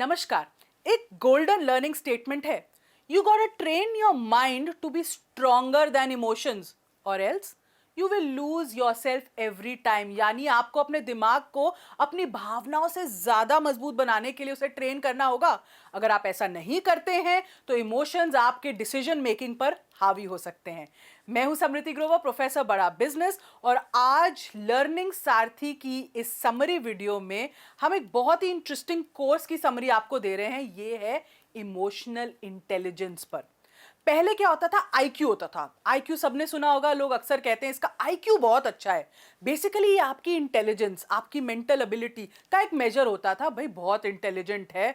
नमस्कार। एक golden learning statement है, you got train your mind to be stronger than emotions or else you will lose yourself every time. यानी आपको अपने दिमाग को अपनी भावनाओं से ज्यादा मजबूत बनाने के लिए उसे ट्रेन करना होगा। अगर आप ऐसा नहीं करते हैं तो इमोशंस आपके डिसीजन मेकिंग पर हावी हो सकते हैं। मैं हूं समृति ग्रोवर, प्रोफेसर बड़ा बिजनेस, और आज लर्निंग सारथी की इस समरी वीडियो में हम एक बहुत ही इंटरेस्टिंग कोर्स की समरी आपको दे रहे हैं। ये है इमोशनल इंटेलिजेंस पर। पहले क्या होता था, आईक्यू होता था। आईक्यू सबने सुना होगा, लोग अक्सर कहते हैं इसका आईक्यू बहुत अच्छा है। बेसिकली ये आपकी इंटेलिजेंस, आपकी मेंटल एबिलिटी का एक मेजर होता था। भाई बहुत इंटेलिजेंट है।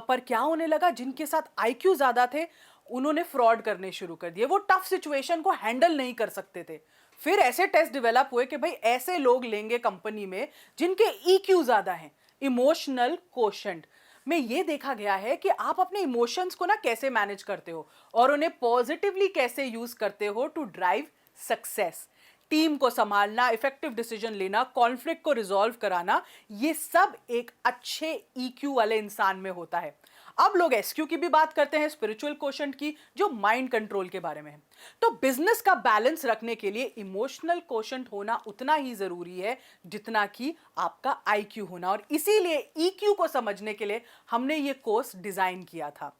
पर क्या होने लगा, जिनके साथ आईक्यू ज्यादा थे उन्होंने फ्रॉड करने शुरू कर दिए। वो टफ सिचुएशन को हैंडल नहीं कर सकते थे। फिर ऐसे टेस्ट डेवलप हुए कि भाई ऐसे लोग लेंगे कंपनी में जिनके ईक्यू ज्यादा हैं, इमोशनल कोशेंट में। ये देखा गया है कि आप अपने इमोशंस को ना कैसे मैनेज करते हो और उन्हें पॉजिटिवली कैसे यूज करते हो टू ड्राइव सक्सेस। टीम को संभालना, इफेक्टिव डिसीजन लेना, कॉन्फ्लिक्ट को रिजॉल्व कराना, ये सब एक अच्छे ईक्यू वाले इंसान में होता है। अब लोग एसक्यू की भी बात करते हैं, स्पिरिचुअल कोशेंट की, जो माइंड कंट्रोल के बारे में है। तो बिजनेस का बैलेंस रखने के लिए इमोशनल कोशेंट होना उतना ही जरूरी है जितना कि आपका आईक्यू होना। और इसीलिए ईक्यू को समझने के लिए हमने ये कोर्स डिजाइन किया था।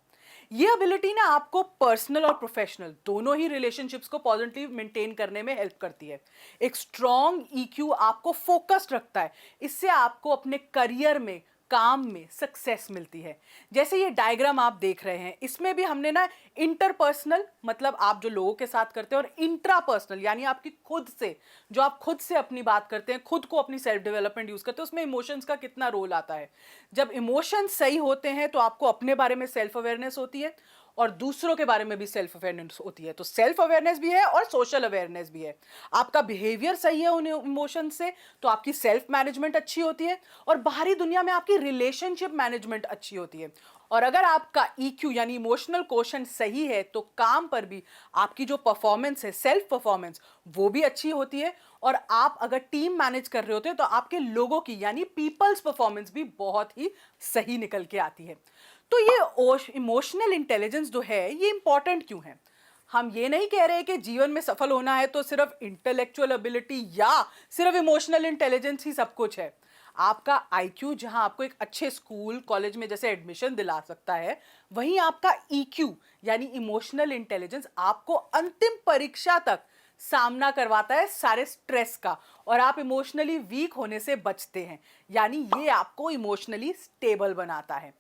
ये एबिलिटी ना आपको पर्सनल और प्रोफेशनल दोनों ही रिलेशनशिप्स को पॉजिटिव मेंटेन करने में हेल्प करती है। एक स्ट्रॉन्ग ईक्यू आपको फोकस्ड रखता है। इससे आपको अपने करियर में, काम में सक्सेस मिलती है। जैसे ये डायग्राम आप देख रहे हैं, इसमें भी हमने ना इंटरपर्सनल, मतलब आप जो लोगों के साथ करते हैं, और इंट्रापर्सनल यानी आपकी खुद से, जो आप खुद से अपनी बात करते हैं, खुद को अपनी सेल्फ डेवलपमेंट यूज करते हैं, उसमें इमोशंस का कितना रोल आता है। जब इमोशंस सही होते हैं तो आपको अपने बारे में सेल्फ अवेयरनेस होती है और दूसरों के बारे में भी सेल्फ अवेयरनेस होती है। तो सेल्फ अवेयरनेस भी है और सोशल अवेयरनेस भी है। आपका बिहेवियर सही है उन इमोशन से तो आपकी सेल्फ मैनेजमेंट अच्छी होती है और बाहरी दुनिया में आपकी रिलेशनशिप मैनेजमेंट अच्छी होती है। और अगर आपका ईक्यू यानी इमोशनल कोशेंट सही है तो काम पर भी आपकी जो परफॉर्मेंस है, सेल्फ परफॉर्मेंस, वो भी अच्छी होती है। और आप अगर टीम मैनेज कर रहे होते हैं तो आपके लोगों की यानी पीपल्स परफॉर्मेंस भी बहुत ही सही निकल के आती है। तो ये इमोशनल इंटेलिजेंस जो है ये इंपॉर्टेंट क्यों है? हम ये नहीं कह रहे कि जीवन में सफल होना है तो सिर्फ इंटेलेक्चुअल एबिलिटी या सिर्फ इमोशनल इंटेलिजेंस ही सब कुछ है। आपका आईक्यू जहां आपको एक अच्छे स्कूल कॉलेज में जैसे एडमिशन दिला सकता है, वहीं आपका ईक्यू यानी इमोशनल इंटेलिजेंस आपको अंतिम परीक्षा तक सामना करवाता है सारे स्ट्रेस का, और आप इमोशनली वीक होने से बचते हैं। यानी ये आपको इमोशनली स्टेबल बनाता है।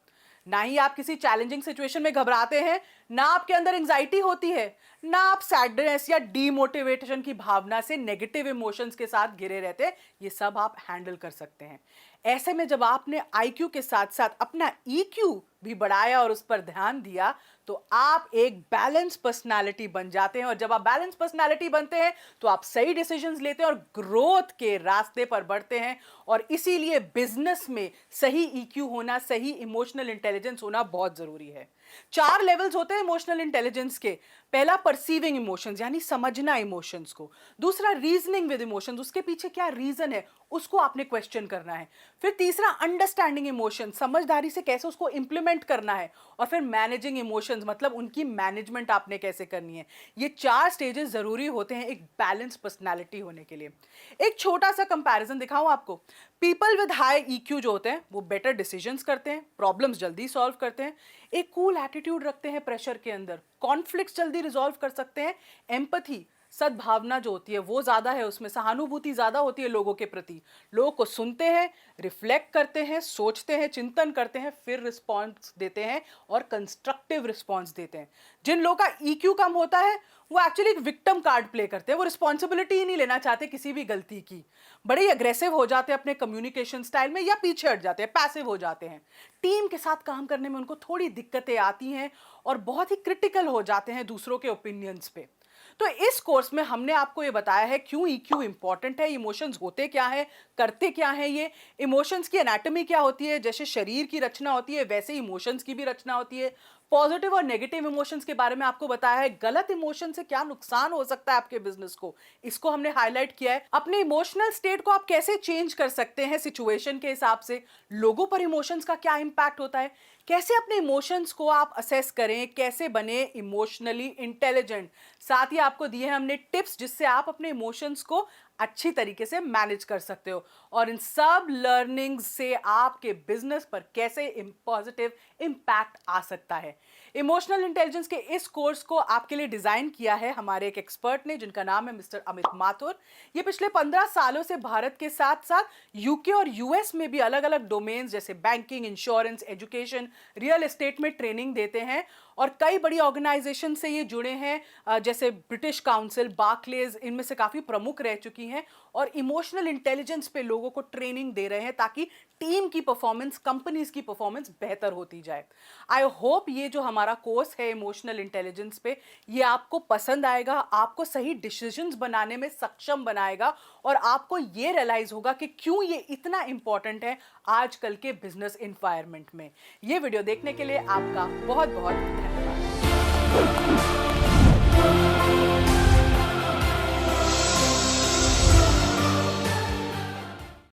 ना ही आप किसी चैलेंजिंग सिचुएशन में घबराते हैं, ना आपके अंदर एंजाइटी होती है, ना आप सैडनेस या डीमोटिवेशन की भावना से, नेगेटिव इमोशंस के साथ घिरे रहते हैं। ये सब आप हैंडल कर सकते हैं। ऐसे में जब आपने आईक्यू के साथ साथ अपना ईक्यू भी बढ़ाया और उस पर ध्यान दिया तो आप एक बैलेंस पर्सनालिटी बन जाते हैं। और जब आप बैलेंस पर्सनालिटी बनते हैं तो आप सही डिसीजंस लेते हैं और ग्रोथ के रास्ते पर बढ़ते हैं। और इसीलिए बिजनेस में सही ईक्यू होना, सही इमोशनल इंटेलिजेंस होना बहुत जरूरी है। 4 लेवल्स होते हैं इमोशनल इंटेलिजेंस के। पहला परसीविंग इमोशंस यानी समझना इमोशंस को। दूसरा रीजनिंग विद इमोशंस, उसके पीछे क्या रीजन है उसको आपने क्वेश्चन करना है। फिर तीसरा अंडरस्टैंडिंग इमोशन, समझदारी से कैसे उसको इंप्लीमेंट करना है। और फिर मैनेजिंग इमोशंस, मतलब उनकी मैनेजमेंट आपने कैसे करनी है। ये 4 स्टेजेस जरूरी होते हैं एक बैलेंस पर्सनालिटी होने के लिए। एक छोटा सा कंपैरिजन दिखाऊं आपको। पीपल विद हाई ईक्यू जो होते हैं वो बेटर डिसीजंस करते हैं, प्रॉब्लम्स जल्दी सॉल्व करते हैं, एक कूल एटीट्यूड रखते हैं प्रेशर के अंदर, कॉन्फ्लिक्ट्स जल्दी रिजॉल्व कर सकते हैं, एम्पैथी, सद्भावना जो होती है वो ज्यादा है, उसमें सहानुभूति ज्यादा होती है लोगों के प्रति। लोगों को सुनते हैं, रिफ्लेक्ट करते हैं, सोचते हैं, चिंतन करते हैं, फिर रिस्पॉन्स देते हैं और कंस्ट्रक्टिव रिस्पॉन्स देते हैं। जिन लोगों का ईक्यू कम होता है वो एक्चुअली एक विक्टिम कार्ड प्ले करते हैं। वो रिस्पॉन्सिबिलिटी ही नहीं लेना चाहते किसी भी गलती की, बड़े ही अग्रेसिव हो जाते हैं अपने कम्युनिकेशन स्टाइल में या पीछे हट जाते हैं, पैसिव हो जाते हैं। टीम के साथ काम करने में उनको थोड़ी दिक्कतें आती हैं और बहुत ही क्रिटिकल हो जाते हैं दूसरों के ओपिनियंस पे। तो इस कोर्स में हमने आपको ये बताया है क्यों ईक्यू इंपॉर्टेंट है, इमोशंस होते क्या है, करते क्या है ये, इमोशंस की एनाटॉमी क्या होती है। जैसे शरीर की रचना होती है वैसे इमोशंस की भी रचना होती है। पॉजिटिव और नेगेटिव इमोशंस के बारे में आपको बताया है, गलत इमोशन से क्या नुकसान हो सकता है आपके बिजनेस को, इसको हमने हाईलाइट किया है। अपने इमोशनल स्टेट को आप कैसे चेंज कर सकते हैं सिचुएशन के हिसाब से, लोगों पर इमोशंस का क्या इंपैक्ट होता है, कैसे अपने इमोशंस को आप असेस करें, कैसे बने इमोशनली इंटेलिजेंट। साथ ही आपको दिए हैं हमने टिप्स जिससे आप अपने इमोशंस को अच्छी तरीके से मैनेज कर सकते हो और इन सब लर्निंग्स से आपके बिजनेस पर कैसे पॉजिटिव इम्पैक्ट आ सकता है। इमोशनल इंटेलिजेंस के इस कोर्स को आपके लिए डिजाइन किया है हमारे एक एक्सपर्ट ने जिनका नाम है मिस्टर अमित माथुर। ये पिछले 15 सालों से भारत के साथ साथ यूके और यूएस में भी अलग अलग डोमेन्स जैसे banking, insurance, education, real estate में ट्रेनिंग देते हैं और कई बड़ी ऑर्गेनाइजेशन से ये जुड़े हैं जैसे ब्रिटिश काउंसिल, बार्कलेज, इनमें से काफ़ी प्रमुख रह चुकी हैं और इमोशनल इंटेलिजेंस पे लोगों को ट्रेनिंग दे रहे हैं ताकि टीम की परफॉर्मेंस, कंपनीज की परफॉर्मेंस बेहतर होती जाए। आई होप ये जो हमारा कोर्स है इमोशनल इंटेलिजेंस पे, ये आपको पसंद आएगा, आपको सही डिसीजंस बनाने में सक्षम बनाएगा और आपको ये रियलाइज होगा कि क्यों ये इतना इंपॉर्टेंट है आजकल के बिजनेस एनवायरनमेंट में। ये वीडियो देखने के लिए आपका बहुत बहुत धन्यवाद।